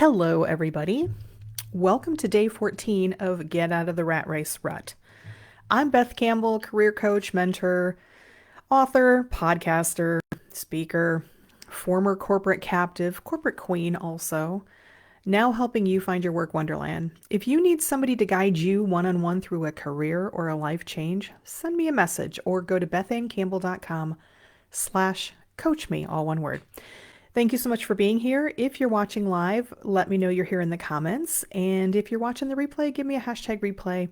Hello, everybody. Welcome to day 14 of Get Out of the Rat Race Rut. I'm Beth Campbell, career coach, mentor, author, podcaster, speaker, former corporate captive, corporate queen also, now helping you find your work wonderland. If you need somebody to guide you one-on-one through a career or a life change, send me a message or go to bethannecampbell.com/coach me, all one word. Thank you so much for being here. If you're watching live, let me know you're here in the comments. And if you're watching the replay, give me a hashtag replay.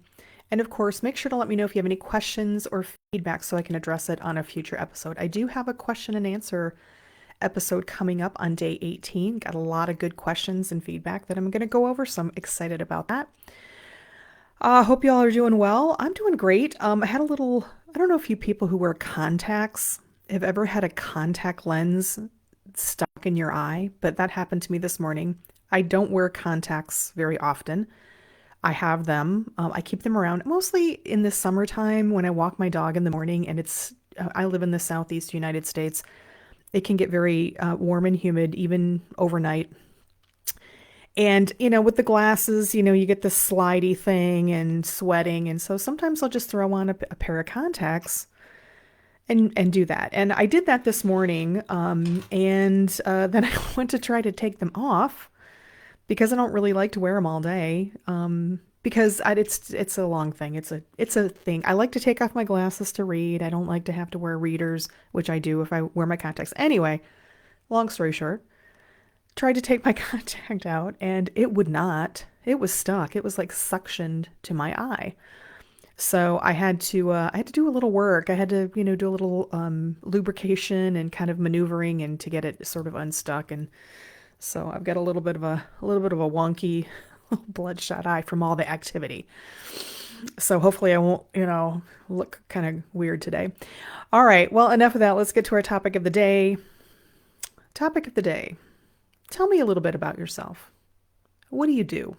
And of course, make sure to let me know if you have any questions or feedback so I can address it on a future episode. I do have a question and answer episode coming up on day 18. Got a lot of good questions and feedback that I'm going to go over, so I'm excited about that. Hope you all are doing well. I'm doing great. I had a little, I don't know if you people who wear contacts have ever had a contact lens stuck in your eye, but that happened to me this morning. I don't wear contacts very often. I have them. I keep them around mostly in the summertime when I walk my dog in the morning, and I live in the southeast United States. It can get very warm and humid even overnight. And, with the glasses, you get the slidey thing and sweating. And so sometimes I'll just throw on a pair of contacts and do that. And I did that this morning. And then I went to try to take them off because I don't really like to wear them all day. Because it's a long thing. It's a thing. I like to take off my glasses to read. I don't like to have to wear readers, which I do if I wear my contacts. Anyway, long story short, tried to take my contact out and it would not. It was stuck. It was like suctioned to my eye. So I had to do a little work. I had to, do a little lubrication and kind of maneuvering and to get it sort of unstuck. And so I've got a little bit of a wonky bloodshot eye from all the activity. So hopefully I won't, look kind of weird today. All right. Well, enough of that. Let's get to our topic of the day. Topic of the day. Tell me a little bit about yourself. What do you do?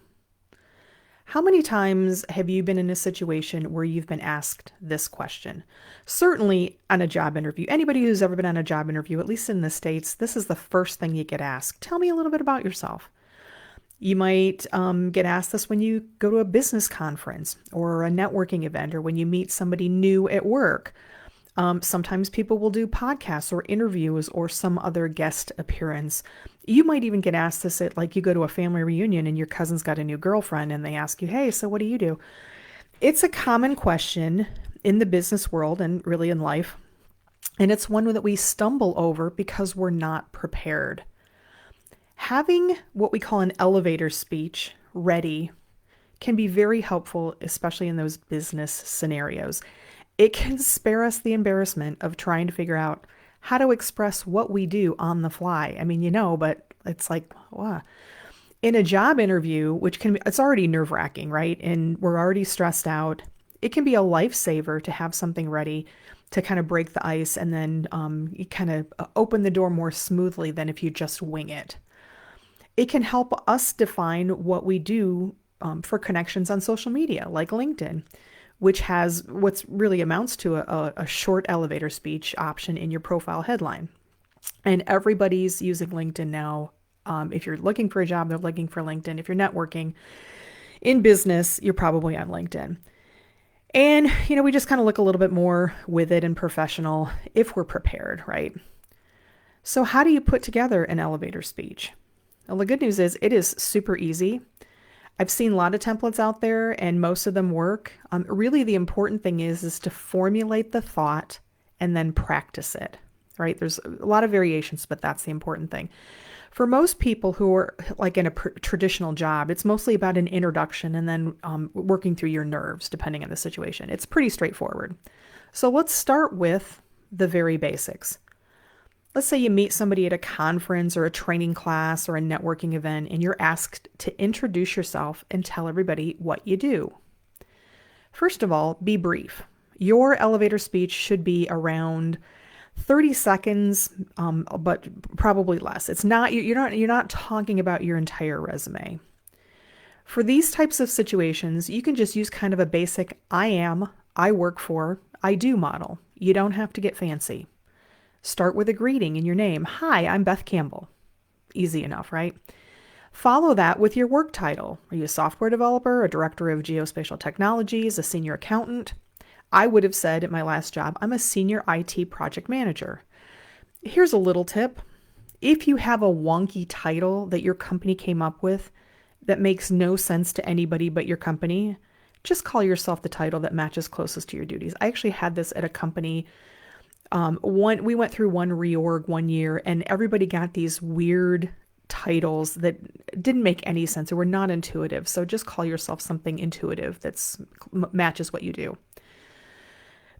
How many times have you been in a situation where you've been asked this question? Certainly on a job interview. Anybody who's ever been on a job interview, at least in the States, this is the first thing you get asked. Tell me a little bit about yourself. You might get asked this when you go to a business conference or a networking event or when you meet somebody new at work. Sometimes people will do podcasts or interviews or some other guest appearance. You might even get asked this at, like, you go to a family reunion and your cousin's got a new girlfriend and they ask you, hey, so what do you do? It's a common question in the business world and really in life. And it's one that we stumble over because we're not prepared. Having what we call an elevator speech ready can be very helpful, especially in those business scenarios. It can spare us the embarrassment of trying to figure out how to express what we do on the fly. I mean, but it's like, wow. In a job interview, it's already nerve-wracking, right? And we're already stressed out. It can be a lifesaver to have something ready to kind of break the ice and then you kind of open the door more smoothly than if you just wing it. It can help us define what we do for connections on social media, like LinkedIn, which has what's really amounts to a short elevator speech option in your profile headline. And everybody's using LinkedIn now. If you're looking for a job, they're looking for LinkedIn. If you're networking in business, you're probably on LinkedIn. And, we just kind of look a little bit more with it and professional if we're prepared, right? So how do you put together an elevator speech? Well, the good news is it is super easy. I've seen a lot of templates out there and most of them work. Really, the important thing is to formulate the thought and then practice it, right? There's a lot of variations, but that's the important thing. For most people who are like in a traditional job, it's mostly about an introduction and then working through your nerves, depending on the situation. It's pretty straightforward. So let's start with the very basics. Let's say you meet somebody at a conference or a training class or a networking event, and you're asked to introduce yourself and tell everybody what you do. First of all, be brief. Your elevator speech should be around 30 seconds, but probably less. You're not talking about your entire resume. For these types of situations, you can just use kind of a basic I am, I work for, I do model. You don't have to get fancy. Start with a greeting in your name. Hi, I'm Beth Campbell. Easy enough, right? Follow that with your work title. Are you a software developer, a director of geospatial technologies, a senior accountant? I would have said at my last job, I'm a senior IT project manager. Here's a little tip. If you have a wonky title that your company came up with that makes no sense to anybody but your company, just call yourself the title that matches closest to your duties. I actually had this at a company. We went through one reorg one year, and everybody got these weird titles that didn't make any sense or were not intuitive. So just call yourself something intuitive that matches what you do.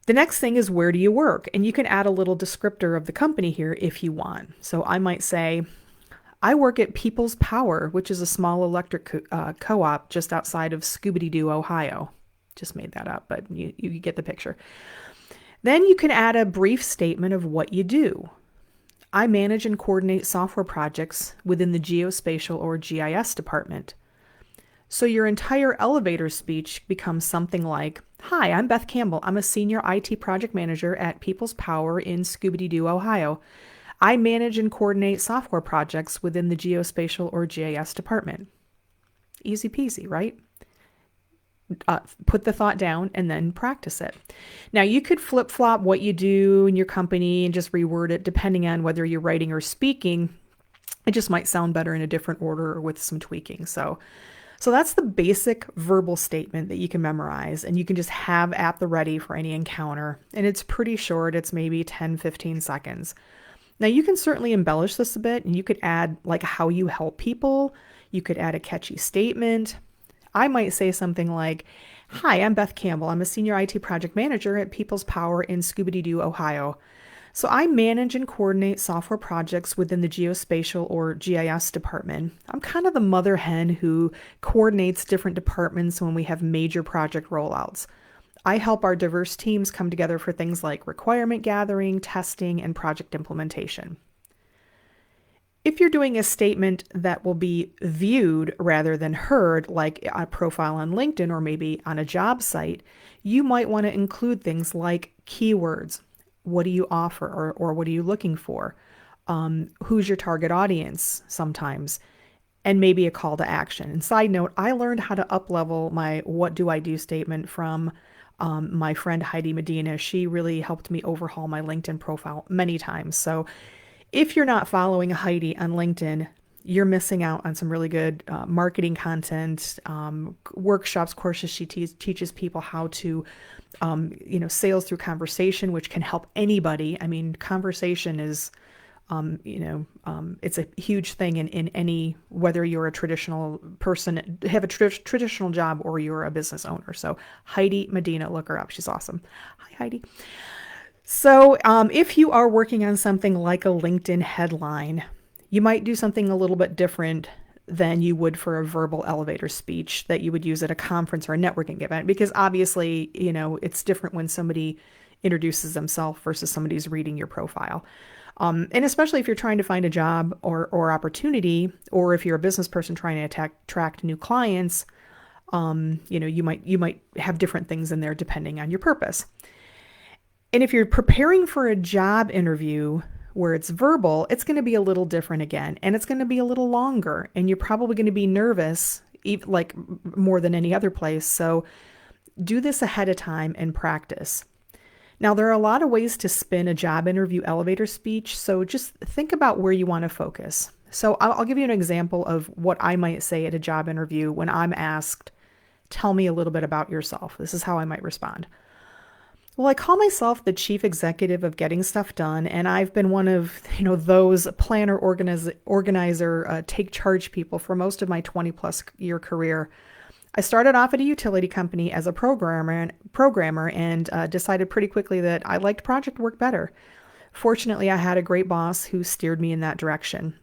The next thing is, where do you work? And you can add a little descriptor of the company here if you want. So I might say, I work at People's Power, which is a small electric co-op just outside of Scooby-Doo, Ohio. Just made that up, but you get the picture. Then you can add a brief statement of what you do. I manage and coordinate software projects within the geospatial or GIS department. So your entire elevator speech becomes something like, hi, I'm Beth Campbell. I'm a senior IT project manager at People's Power in Scooby-Doo, Ohio. I manage and coordinate software projects within the geospatial or GIS department. Easy peasy, right? Put the thought down and then practice it. Now, you could flip-flop what you do in your company and just reword it depending on whether you're writing or speaking. It just might sound better in a different order or with some tweaking. So that's the basic verbal statement that you can memorize and you can just have at the ready for any encounter. And it's pretty short. It's maybe 10, 15 seconds. Now, you can certainly embellish this a bit, and you could add like how you help people. You could add a catchy statement. I might say something like, hi, I'm Beth Campbell. I'm a senior IT project manager at People's Power in Scooby-Doo, Ohio. So I manage and coordinate software projects within the geospatial or GIS department. I'm kind of the mother hen who coordinates different departments when we have major project rollouts. I help our diverse teams come together for things like requirement gathering, testing, and project implementation. If you're doing a statement that will be viewed rather than heard, like a profile on LinkedIn or maybe on a job site, you might want to include things like keywords. What do you offer or what are you looking for? Who's your target audience sometimes? And maybe a call to action. And side note, I learned how to up-level my what do I do statement from my friend Heidi Medina. She really helped me overhaul my LinkedIn profile many times. So if you're not following Heidi on LinkedIn, you're missing out on some really good marketing content, workshops, courses. She teaches people how to, sales through conversation, which can help anybody. I mean, conversation is, it's a huge thing in any, whether you're a traditional person, have a traditional job, or you're a business owner. So Heidi Medina, look her up. She's awesome. Hi, Heidi. So if you are working on something like a LinkedIn headline, you might do something a little bit different than you would for a verbal elevator speech that you would use at a conference or a networking event, because obviously, it's different when somebody introduces themselves versus somebody's reading your profile. And especially if you're trying to find a job or opportunity, or if you're a business person trying to attract new clients, you might have different things in there depending on your purpose. And if you're preparing for a job interview where it's verbal, it's going to be a little different again, and it's going to be a little longer, and you're probably going to be nervous, like more than any other place. So do this ahead of time and practice. Now, there are a lot of ways to spin a job interview elevator speech, so just think about where you want to focus. So I'll give you an example of what I might say at a job interview when I'm asked, tell me a little bit about yourself. This is how I might respond. Well, I call myself the chief executive of getting stuff done, and I've been one of, those planner, organizer, take charge people for most of my 20-plus year career. I started off at a utility company as a programmer and decided pretty quickly that I liked project work better. Fortunately, I had a great boss who steered me in that direction.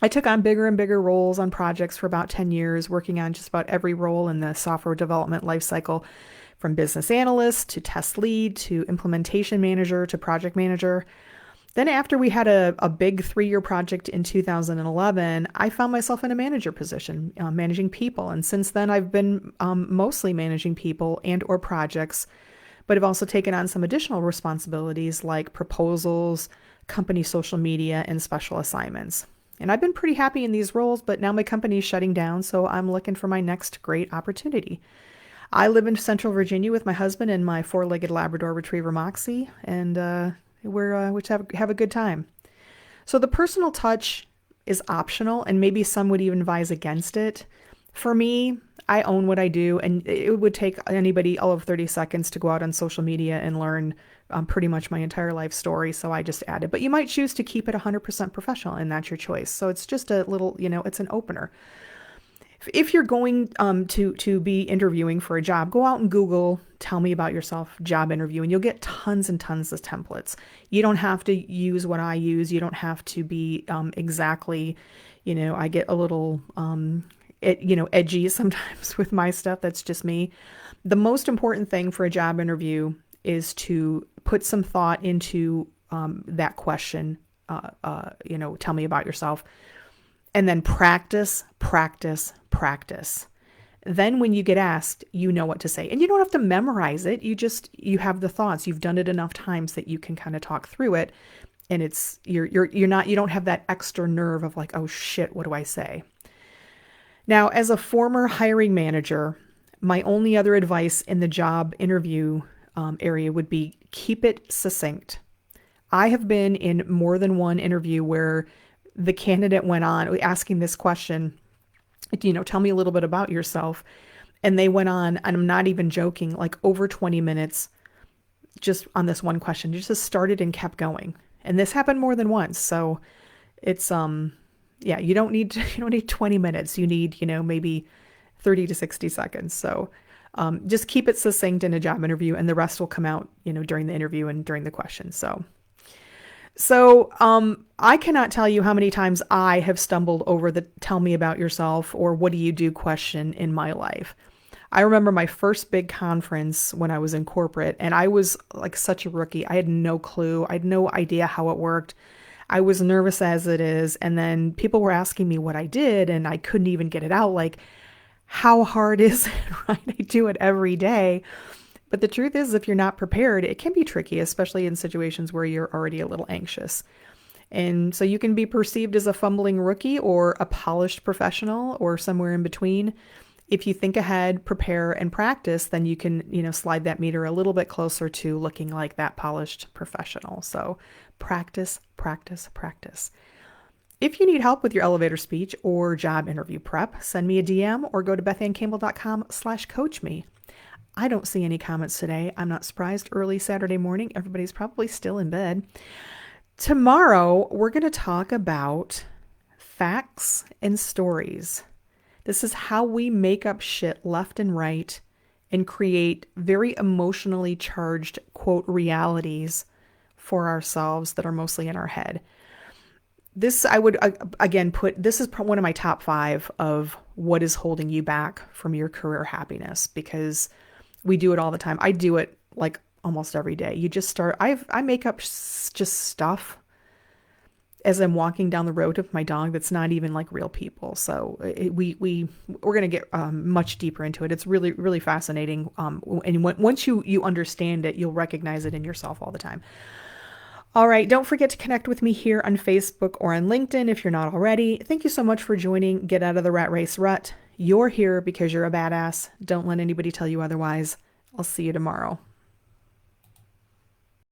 I took on bigger and bigger roles on projects for about 10 years, working on just about every role in the software development lifecycle, from business analyst to test lead to implementation manager to project manager. Then after we had a big 3-year project in 2011, I found myself in a manager position, managing people. And since then, I've been mostly managing people and or projects, but I've also taken on some additional responsibilities like proposals, company social media, and special assignments. And I've been pretty happy in these roles, but now my company's shutting down, so I'm looking for my next great opportunity. I live in Central Virginia with my husband and my four-legged Labrador Retriever Moxie, and we have a good time. So the personal touch is optional, and maybe some would even advise against it. For me, I own what I do, and it would take anybody all of 30 seconds to go out on social media and learn pretty much my entire life story, so I just added. But you might choose to keep it 100% professional, and that's your choice. So it's just a little, it's an opener. If you're going to be interviewing for a job, go out and Google "tell me about yourself" job interview, and you'll get tons and tons of templates. You don't have to use what I use. You don't have to be exactly, I get a little, edgy sometimes with my stuff. That's just me. The most important thing for a job interview is to put some thought into that question, tell me about yourself. And then practice, practice, practice. Then when you get asked, you know what to say. And you don't have to memorize it. You have the thoughts. You've done it enough times that you can kind of talk through it. And you don't have that extra nerve of like, oh shit, what do I say? Now, as a former hiring manager, my only other advice in the job interview area would be keep it succinct. I have been in more than one interview where the candidate went on asking this question, tell me a little bit about yourself. And they went on, and I'm not even joking, like over 20 minutes just on this one question. Just started and kept going. And this happened more than once. So it's, you don't need 20 minutes. You need, maybe 30 to 60 seconds. So just keep it succinct in a job interview, and the rest will come out, during the interview and during the question. So I cannot tell you how many times I have stumbled over the "tell me about yourself" or "what do you do" question in my life. I remember my first big conference when I was in corporate, and I was like such a rookie. I had no clue. I had no idea how it worked. I was nervous as it is. And then people were asking me what I did, and I couldn't even get it out. Like, how hard is it, right? I do it every day. But the truth is, if you're not prepared, it can be tricky, especially in situations where you're already a little anxious. And so you can be perceived as a fumbling rookie or a polished professional or somewhere in between. If you think ahead, prepare, and practice, then you can, slide that meter a little bit closer to looking like that polished professional. So practice, practice, practice. If you need help with your elevator speech or job interview prep, send me a DM or go to bethannecampbell.com/coachme. I don't see any comments today. I'm not surprised. Early Saturday morning, everybody's probably still in bed. Tomorrow, we're going to talk about facts and stories. This is how we make up shit left and right and create very emotionally charged, quote, realities for ourselves that are mostly in our head. This, I would, again, this is one of my top 5 of what is holding you back from your career happiness, because we do it all the time. I do it like almost every day. You just start, I make up just stuff as I'm walking down the road with my dog that's not even like real people. So we're going to get much deeper into it. It's really, really fascinating. And once you understand it, you'll recognize it in yourself all the time. All right. Don't forget to connect with me here on Facebook or on LinkedIn if you're not already. Thank you so much for joining Get Out of the Rat Race Rut. You're here because you're a badass. Don't let anybody tell you otherwise. I'll see you tomorrow.